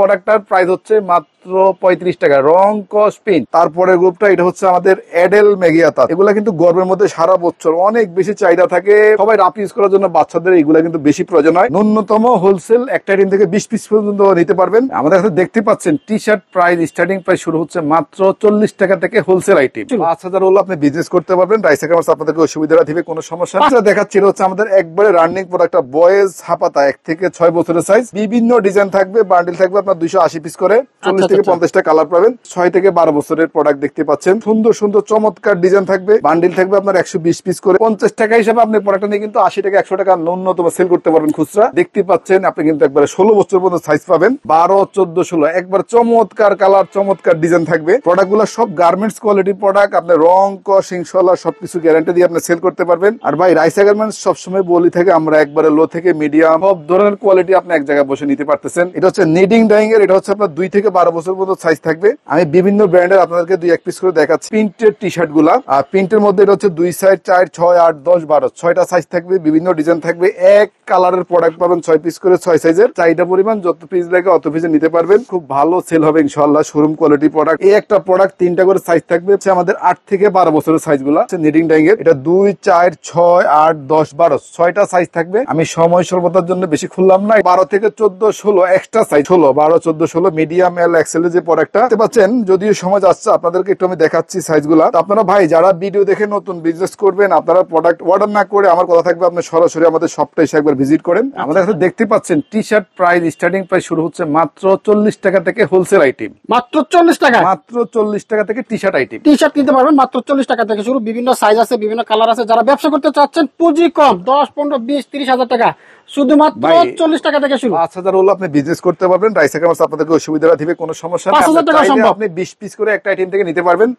প্রোডাক্টটার price হচ্ছে মাত্র 35 টাকা, রং কস প্রিন্ট। তারপরে গ্রুপটা এটা হচ্ছে আমাদের এডেল মেগিয়াতা। এগুলা কিন্তু গরমের মধ্যে সারা বছর অনেক বেশি চাহিদা থাকে, সবাই রাফ ইউজ করার জন্য বাচ্চাদের এগুলা কিন্তু বেশি প্রয়োজন হয়। ন্যূনতম হোলসেল একটা আইটেম থেকে 20 পিস পর্যন্ত নিতে পারবেন। আমাদের কাছে দেখতে পাচ্ছেন T shirt price starting price শুরু হচ্ছে মাত্র 40 টাকা থেকে হোলসেল আইটেম। 5000 হলো আপনি বিজনেস করতে পারবেন। রাইসা কামার্স আপনাদেরকে অসুবিধা দিবে, কোনো সমস্যা না। দেখাচ্ছি হচ্ছে আমাদের একবারে রানিং প্রোডাক্ট, বয়েজ হাপাতা 1 থেকে 6 বছরের সাইজ, বিভিন্ন ডিজাইন থাকবে, বান্ডিল থাকবে আপনার 280 পিস করে, 40 থেকে 50টা কালার পাবেন। 6 থেকে 12 বছরের প্রোডাক্ট দেখতে পাচ্ছেন, সুন্দর সুন্দর চমৎকার ডিজাইন থাকবে, বান্ডিল থাকবে আপনার 120 পিস করে। 50 টাকা হিসাবে আপনি প্রোডাক্টটা নিয়ে কিন্তু 80 টাকা 100 টাকা ন্যূনতম সেল করতে পারবেন খুচরা। দেখতে পাচ্ছেন আপনি কিন্তু একবারে 16 বছর পর্যন্ত সাইজ পাবেন, 12, 14, 16 একবার চমৎকার কালার, চমৎকার ডিজাইন থাকবে। প্রোডাক্ট গুলো সব গার্মেন্টস কোয়ালিটি প্রোডাক্ট, আপনার রং কস ইনশাআল্লাহ সবকিছু গ্যারান্টি দিয়ে আপনি সেল করতে পারবেন। আর ভাই রাইসা গার্মেন্টস সবসময় বলি থাকে আমরা একবারে লো থেকে মিডিয়াম সব ধরনের কোয়ালিটি আপনি এক জায়গায় বসে নিতে পারতেছেন। এটা হচ্ছে নিডিং ডাইং এর, এটা হচ্ছে আপনার 2 থেকে 12 বছর পর্যন্ত সাইজ থাকবে। আমি বিভিন্ন ব্র্যান্ডের আপনাদেরকে 2-1 পিস করে দেখাচ্ছি। প্রিন্টের টি শার্ট গুলা, আর প্রিন্টের মধ্যে এটা হচ্ছে 2 সাইজ 4, 6, 8, 10, 12 6টা সাইজ থাকবে, বিভিন্ন ডিজাইন থাকবে। এক কালারের প্রোডাক্ট পাবেন 6 পিস করে, 6 সাইজের। চাহিদা পরিমাণ যত পিস লাগে অত পিসে নিতে পারবেন, খুব ভালো সেল হবে ইনশাআল্লাহ। Showroom quality product. এই একটা প্রোডাক্ট 3টা করে সাইজ থাকবে, হচ্ছে আমাদের 8 থেকে 12 বছরের সাইজ গুলা নিডিং ডাইং এর। এটা 2, 4, 6, 8, 10, 12 6টা সাইজ থাকবে। আমি সময় স্বল্পতার জন্য বেশি খুললাম না। 12 থেকে 14, 16 এক্সট্রা সাইজ, 16, 12, 14, 16 মিডিয়াম, এল, এক্সেল যে প্রোডাক্টটা দেখতে পাচ্ছেন। যদিও সময় যাচ্ছে আপনাদেরকে একটু আমি দেখাচ্ছি সাইজ গুলা। আপনারা ভাই যারা ভিডিও দেখে নতুন বিজনেস করবেন, আপনারা প্রোডাক্ট অর্ডার না করে আমার কথা থাকবে আপনি সরাসরি আমাদের শপটা এসে একবার ভিজিট করেন। আমাদের কাছে দেখতে পাচ্ছেন T shirt price starting price শুরু হচ্ছে মাত্র 40 টাকা থেকে হোলসেল আইটেম। মাত্র 40 টাকা, মাত্র 40 টাকা থেকে T shirt item. T shirt কিনতে পারবেন মাত্র 40 টাকা থেকে শুরু। বিভিন্ন সাইজ আছে, বিভিন্ন কালার আছে। যারা ব্যবসা করতে চাচ্ছেন, পুঁজি কম, 10, 15, 20, 30 হাজার টাকা, শুধুমাত্র 40 টাকা থেকে শুরু। 5000 হলো আপনি বিজনেস করতে পারবেন। রাইসা কামার্স আপনাদেরকে অসুবিধা দিবে, কোনো সমস্যা না। 5000 টাকা সম্ভব। আপনি 20 পিস করে একটা আইটেম থেকে নিতে পারবেন।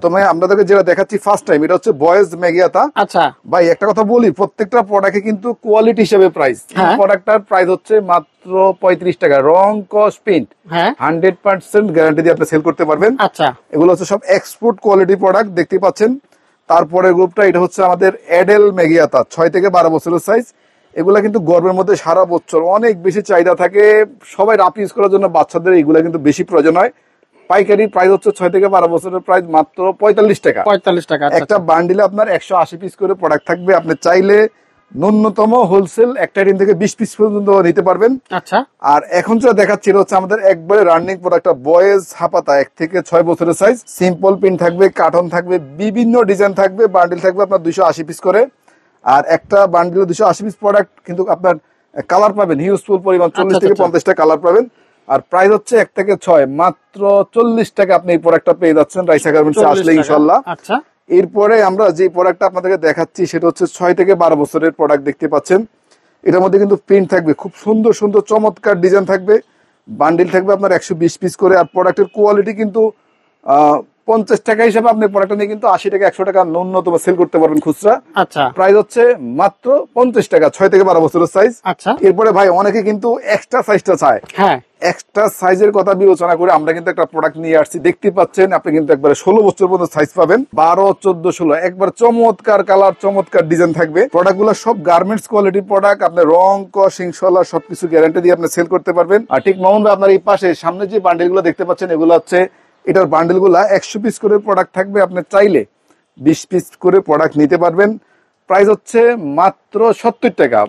তোমায় আপনাদেরকে যেটা দেখাচ্ছি ফার্স্ট টাইম, এটা হচ্ছে বয়েজ মেগিয়াতা। আচ্ছা ভাই একটা কথা বলি, প্রত্যেকটা প্রোডাক্টে কিন্তু কোয়ালিটি হিসেবে প্রাইস। প্রোডাক্টটার প্রাইস হচ্ছে মাত্র 35 টাকা, রং কস প্রিন্ট 100% গ্যারান্টি দিয়ে আপনি সেল করতে পারবেন। আচ্ছা, এগুলো হচ্ছে সব এক্সপোর্ট কোয়ালিটি প্রোডাক্ট দেখতে পাচ্ছেন। তারপরে গ্রুপটা এটা হচ্ছে আমাদের এডেল মেগিয়াতা, 6 থেকে 12 বছরের সাইজ। এগুলা কিন্তু গরমের মধ্যে সারা বছর অনেক বেশি চাহিদা থাকে, সবাই রাফ ইউজ করার জন্য বাচ্চাদের এগুলা কিন্তু বেশি প্রয়োজন হয়। পাইকারি প্রাইস হচ্ছে 6 থেকে 12 বছরের প্রাইস মাত্র 45 টাকা। 45 টাকা। একটা বান্ডিলে আপনার 180 পিস করে প্রোডাক্ট থাকবে। আপনি চাইলে ন্যূনতম হোলসেল একটা আইটেম থেকে 20 পিস পর্যন্ত নিতে পারবেন। আচ্ছা, আর এখন যেটা দেখাচ্ছি হচ্ছে আমাদের একবারে রানিং প্রোডাক্ট, বয়েজ হাপাতা 1 থেকে 6 বছরের সাইজ। সিম্পল প্রিন্ট থাকবে, কার্টন থাকবে, বিভিন্ন ডিজাইন থাকবে, বান্ডিল থাকবে আপনার 280 পিস করে। আর একটা বান্ডিলে 280 পিস প্রোডাক্ট কিন্তু আপনার কালার পাবেন হিউজফুল পরিমাণ, 40 থেকে 50টা কালার পাবেন। আর প্রাইস হচ্ছে 1 থেকে 6, মাত্র 40 টাকা আপনি এই প্রোডাক্টটা পেয়ে যাচ্ছেন রাইসা গার্মেন্টসে আসলে ইনশাআল্লাহ। আচ্ছা, এরপরে আমরা যে প্রোডাক্টটা আপনাদেরকে দেখাচ্ছি সেটা হচ্ছে 6 থেকে 12 বছরের প্রোডাক্ট দেখতে পাচ্ছেন। এটার মধ্যে কিন্তু প্রিন্ট থাকবে, খুব সুন্দর সুন্দর চমৎকার ডিজাইন থাকবে, বান্ডিল থাকবে আপনার 120 পিস করে। আর প্রোডাক্টের কোয়ালিটি কিন্তু 50 টাকা হিসাবে আপনি প্রোডাক্টটা নিয়ে কিন্তু 80 টাকা 100 টাকা ন্যূনতম সেল করতে পারবেন খুচরা। আচ্ছা, প্রাইস হচ্ছে মাত্র 50 টাকা, 6 থেকে 12 বছরের সাইজ। আচ্ছা, এরপরে ভাই অনেকে কিন্তু এক্সট্রা সাইজটা চায়। হ্যাঁ, এক্সট্রা সাইজের কথা বিবেচনা করে আমরা কিন্তু একটা প্রোডাক্ট নিয়ে আসছি। দেখতে পাচ্ছেন আপনি কিন্তু একবারে 16 বছর পর্যন্ত সাইজ পাবেন, 12, 14, 16 একবার চমৎকার কালার, চমৎকার ডিজাইন থাকবে। প্রোডাক্ট গুলো সব গার্মেন্টস কোয়ালিটি প্রোডাক্ট, আপনার রং কস ইনশাআল্লাহ সবকিছু গ্যারান্টি দিয়ে আপনি সেল করতে পারবেন। আর ঠিক মামুন ভাই আপনার এই পাশে সামনে যে বান্ডেল গুলো দেখতে পাচ্ছেন, এগুলো হচ্ছে এটার বান্ডেল গুলা 100 পিস করে প্রোডাক্ট থাকবে। আপনি চাইলে 20 পিস করে প্রোডাক্ট নিতে পারবেন। প্রাইস হচ্ছে মাত্র 70 টাকা,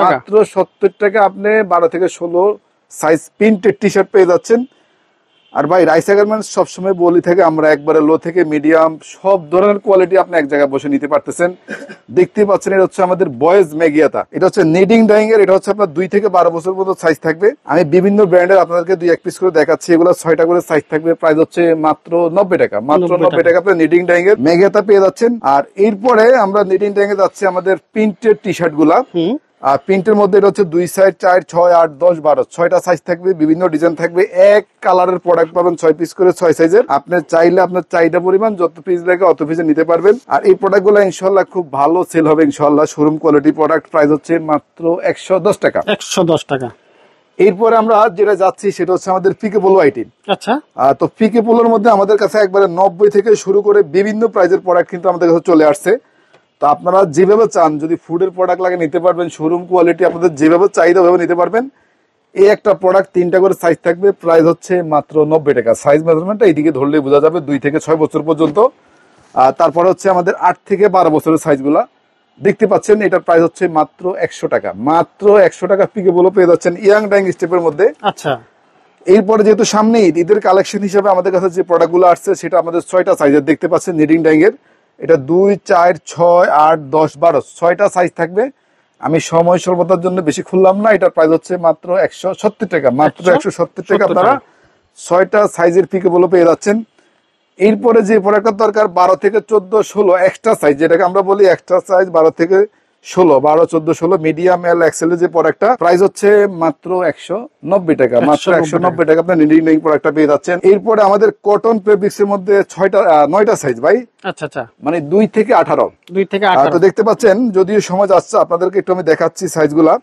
মাত্র 70 টাকা। আপনি 12 থেকে 16 সাইজ প্রিন্টেড টি শার্ট পেয়ে যাচ্ছেন। আর ভাই রাইসা গার্মেন্টস সবসময় বলি থাকে আমরা একবারে লো থেকে মিডিয়াম সব ধরনের কোয়ালিটি আপনি এক জায়গায় বসে নিতে পারতেছেন। দেখতে পাচ্ছেন এটা হচ্ছে আমাদের বয়েজ মেগিয়াতা, এটা হচ্ছে নিডিং ডাইং এর। এটা হচ্ছে আপনার 2 থেকে 12 বছর পর্যন্ত সাইজ থাকবে। আমি বিভিন্ন ব্র্যান্ডের আপনাদেরকে 2-1 পিস করে দেখাচ্ছি। এগুলো 6টা করে সাইজ থাকবে। প্রাইস হচ্ছে মাত্র 90 টাকা, মাত্র 90 টাকা আপনি নিডিং ডাইং এর মেগিয়াতা পেয়ে যাচ্ছেন। আর এরপরে আমরা নিডিং ডাইং এ যাচ্ছি আমাদের প্রিন্টেড টি শার্ট গুলা। আর প্রিন্টের মধ্যে এটা হচ্ছে 2 সাইজ 4, 6, 8, 10, 12 6টা সাইজ থাকবে, বিভিন্ন ডিজাইন থাকবে। এক কালারের প্রোডাক্ট পাবেন 6 পিস করে, 6 সাইজের। আপনি চাইলে আপনার চাহিদা পরিমাণ যত পিস লাগে অত পিসে নিতে পারবেন। আর এই প্রোডাক্ট গুলো ইনশাআল্লাহ খুব ভালো সেল হবে ইনশাআল্লাহ। Showroom quality product. প্রাইস হচ্ছে মাত্র 110 টাকা, 110 টাকা। এরপরে আমরা যেটা যাচ্ছি সেটা হচ্ছে আমাদের পিকে পোলো আইটেম। আচ্ছা, তো পিকে পোলোর মধ্যে আমাদের কাছে একবারে 90 থেকে শুরু করে বিভিন্ন প্রাইজের প্রোডাক্ট কিন্তু আমাদের কাছে চলে আসছে। তো আপনারা যেভাবে চান, যদি ফুডের প্রোডাক্ট লাগে নিতে পারবেন, শোরুম কোয়ালিটি আপনাদের যেভাবে চাহিদা ওভাবে নিতে পারবেন। এই একটা প্রোডাক্ট 3টা করে সাইজ থাকবে, প্রাইস হচ্ছে মাত্র 90 টাকা। সাইজ মেজারমেন্টটা এইদিকে ধরলেই বোঝা যাবে, 2 থেকে 6 বছর পর্যন্ত। আর তারপরে হচ্ছে আমাদের 8 থেকে 12 বছরের সাইজগুলা দেখতে পাচ্ছেন, এটার প্রাইস হচ্ছে মাত্র 100 টাকা। মাত্র 100 টাকা পিকে বলে পেয়ে যাচ্ছেন ইয়াং ডাইং স্টেপের মধ্যে। আচ্ছা, এরপরে যেহেতু সামনে ঈদের কালেকশন হিসেবে আমাদের কাছে যে প্রোডাক্টগুলো আসছে সেটা আমাদের 6টা সাইজের দেখতে পাচ্ছেন নিডিং ডাইং এর। এটা 2, 4, 6, 8, 10, 12 6টা সাইজ থাকবে। আমি সময় স্বল্পতার জন্য বেশি খুললাম না। এটার প্রাইস হচ্ছে মাত্র 170 টাকা। মাত্র 170 টাকা আপনারা 6টা সাইজের পিকে বলে পেয়ে যাচ্ছেন। এরপরে যে প্রোডাক্টটা দরকার 12 থেকে 14, 16 এক্সট্রা সাইজ, যেটাকে আমরা বলি এক্সট্রা সাইজ 12 থেকে 16, 12, 14, 16 মিডিয়াম এল এক্সেলের যে প্রোডাক্টটা প্রাইস হচ্ছে মাত্র 190 টাকা। মাত্র 190 টাকা আপনি নিডিং ডাইং প্রোডাক্টটা পেয়ে যাচ্ছেন। এরপরে আমাদের কটন ফেব্রিক্স এর মধ্যে 9টা সাইজ ভাই। আচ্ছা আচ্ছা, মানে 2 থেকে 18। 2 থেকে তো 18। দেখতে পাচ্ছেন, যদিও সময় যাচ্ছে আপনাদেরকে একটু আমি দেখাচ্ছি সাইজগুলা।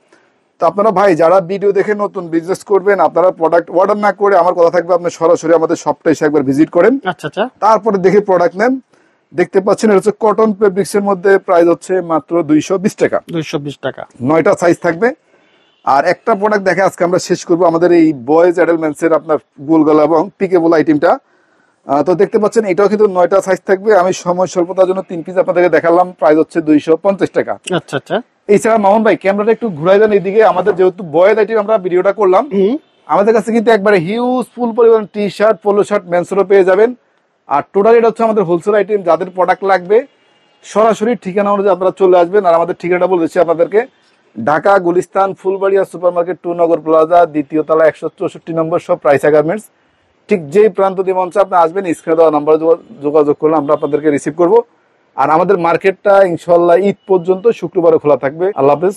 তো আপনারা ভাই যারা ভিডিও দেখে নতুন বিজনেস করবেন, আপনারা প্রোডাক্ট অর্ডার না করে আমার কথা থাকবে আপনি সরাসরি আমাদের শপটা এসে একবার ভিজিট করেন, আচ্ছা আচ্ছা, তারপরে দেখে প্রোডাক্ট নেন। দেখতে পাচ্ছেন এটা হচ্ছে কটন ফেব্রিক্স এর মধ্যে, প্রাইস হচ্ছে মাত্র 220 টাকা। 220 টাকা। 9টা সাইজ থাকবে। আর একটা প্রোডাক্ট দেখে আজকে আমরা শেষ করবো, আমাদের এই বয়েজ অ্যাডাল্ট এর আপনার গোল গলা এবং পিকেবল আইটেমটা। তো দেখতে পাচ্ছেন এটাও কিন্তু 9টা সাইজ থাকবে। আমি সময় স্বল্পতার জন্য 3 পিস আপনাদেরকে দেখালাম, প্রাইস হচ্ছে 250 টাকা। আচ্ছা আচ্ছা, এছাড়া মামুন ভাই ক্যামেরাটা একটু ঘুরাই দেন এইদিকে। আমাদের যেহেতু বয়েজ আইটেম আমরা ভিডিওটা করলাম, আমাদের কাছে কিন্তু একবারে হিউজ ফুল পরিমাণ টি শার্ট, পোলো শার্ট, মেন্সরও পেয়ে যাবেন। আর টোটাল এটা হচ্ছে আমাদের হোলসেল আইটেম। যাদের প্রোডাক্ট লাগবে সরাসরি ঠিকানা অনুযায়ী আপনারা চলে আসবেন। আর আমাদের ঠিকানাটা বলেছি আপনাদেরকে, ঢাকা গুলিস্তান ফুলবাড়িয়া সুপার মার্কেট 2 নগর প্লাজা, 2য় তলা, 164 নম্বর সব প্রাইস গার্মেন্টস। ঠিক যেই প্রান্ত দিয়ে মঞ্চে আপনি আসবেন, স্ক্রিনে দেওয়া নাম্বারে যোগাযোগ করলে আমরা আপনাদেরকে রিসিভ করবো। আর আমাদের মার্কেটটা ইনশাল্লাহ ঈদ পর্যন্ত শুক্রবারে খোলা থাকবে। আল্লাহ হাফেজ।